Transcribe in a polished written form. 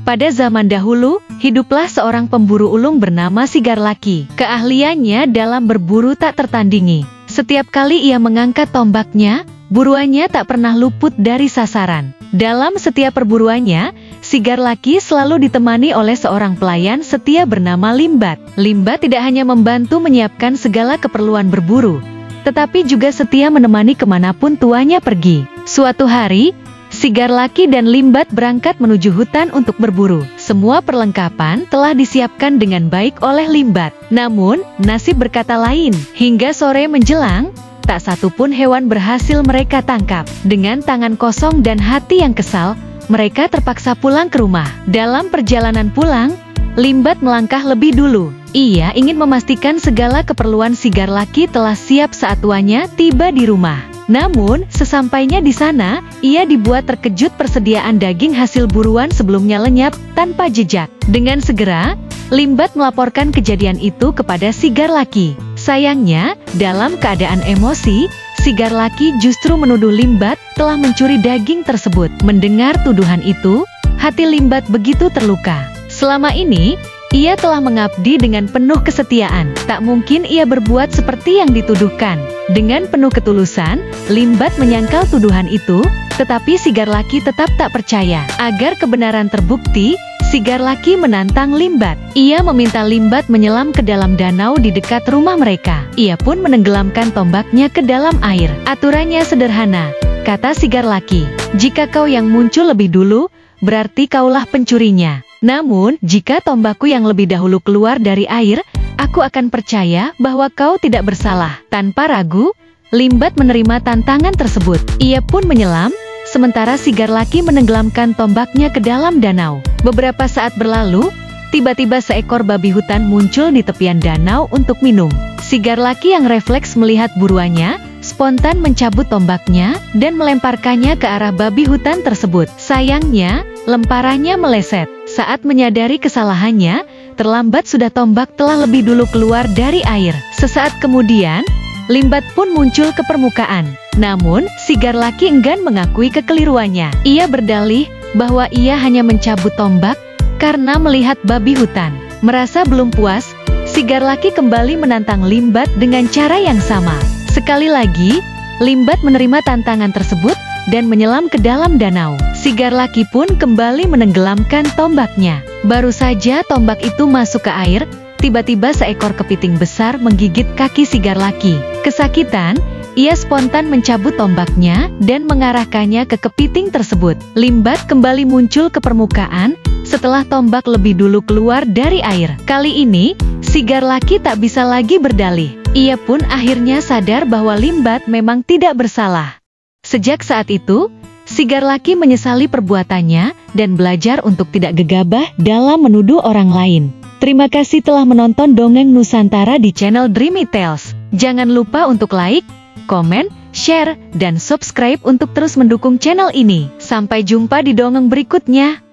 Pada zaman dahulu, hiduplah seorang pemburu ulung bernama Sigarlaki. Keahliannya dalam berburu tak tertandingi. Setiap kali ia mengangkat tombaknya, buruannya tak pernah luput dari sasaran. Dalam setiap perburuannya, Sigarlaki selalu ditemani oleh seorang pelayan setia bernama Limbat. Limbat tidak hanya membantu menyiapkan segala keperluan berburu, tetapi juga setia menemani kemanapun tuannya pergi. Suatu hari, Sigarlaki dan Limbat berangkat menuju hutan untuk berburu. Semua perlengkapan telah disiapkan dengan baik oleh Limbat. Namun, nasib berkata lain. Hingga sore menjelang, tak satu pun hewan berhasil mereka tangkap. Dengan tangan kosong dan hati yang kesal, mereka terpaksa pulang ke rumah. Dalam perjalanan pulang, Limbat melangkah lebih dulu. Ia ingin memastikan segala keperluan Sigarlaki telah siap saat tuannya tiba di rumah. Namun, sesampainya di sana, ia dibuat terkejut persediaan daging hasil buruan sebelumnya lenyap tanpa jejak. Dengan segera, Limbat melaporkan kejadian itu kepada Sigarlaki. Sayangnya, dalam keadaan emosi, Sigarlaki justru menuduh Limbat telah mencuri daging tersebut. Mendengar tuduhan itu, hati Limbat begitu terluka. Selama ini, ia telah mengabdi dengan penuh kesetiaan. Tak mungkin ia berbuat seperti yang dituduhkan. Dengan penuh ketulusan, Limbat menyangkal tuduhan itu, tetapi Sigarlaki tetap tak percaya. Agar kebenaran terbukti, Sigarlaki menantang Limbat. Ia meminta Limbat menyelam ke dalam danau di dekat rumah mereka. Ia pun menenggelamkan tombaknya ke dalam air. Aturannya sederhana, kata Sigarlaki. Jika kau yang muncul lebih dulu, berarti kaulah pencurinya. Namun, jika tombakku yang lebih dahulu keluar dari air, aku akan percaya bahwa kau tidak bersalah. Tanpa ragu, Limbat menerima tantangan tersebut. Ia pun menyelam, sementara Sigarlaki menenggelamkan tombaknya ke dalam danau. Beberapa saat berlalu, tiba-tiba seekor babi hutan muncul di tepian danau untuk minum. Sigarlaki yang refleks melihat buruannya, spontan mencabut tombaknya dan melemparkannya ke arah babi hutan tersebut. Sayangnya, lemparannya meleset. Saat menyadari kesalahannya, terlambat sudah tombak telah lebih dulu keluar dari air. Sesaat kemudian, Limbat pun muncul ke permukaan. Namun, Sigarlaki enggan mengakui kekeliruannya. Ia berdalih bahwa ia hanya mencabut tombak karena melihat babi hutan. Merasa belum puas, Sigarlaki kembali menantang Limbat dengan cara yang sama. Sekali lagi, Limbat menerima tantangan tersebut dan menyelam ke dalam danau. Sigarlaki pun kembali menenggelamkan tombaknya. Baru saja tombak itu masuk ke air, tiba-tiba seekor kepiting besar menggigit kaki Sigarlaki. Kesakitan, ia spontan mencabut tombaknya dan mengarahkannya ke kepiting tersebut. Limbat kembali muncul ke permukaan setelah tombak lebih dulu keluar dari air. Kali ini, Sigarlaki tak bisa lagi berdalih. Ia pun akhirnya sadar bahwa Limbat memang tidak bersalah. Sejak saat itu, Sigarlaki menyesali perbuatannya dan belajar untuk tidak gegabah dalam menuduh orang lain. Terima kasih telah menonton Dongeng Nusantara di channel Dreamy Tales. Jangan lupa untuk like, komen, share, dan subscribe untuk terus mendukung channel ini. Sampai jumpa di dongeng berikutnya.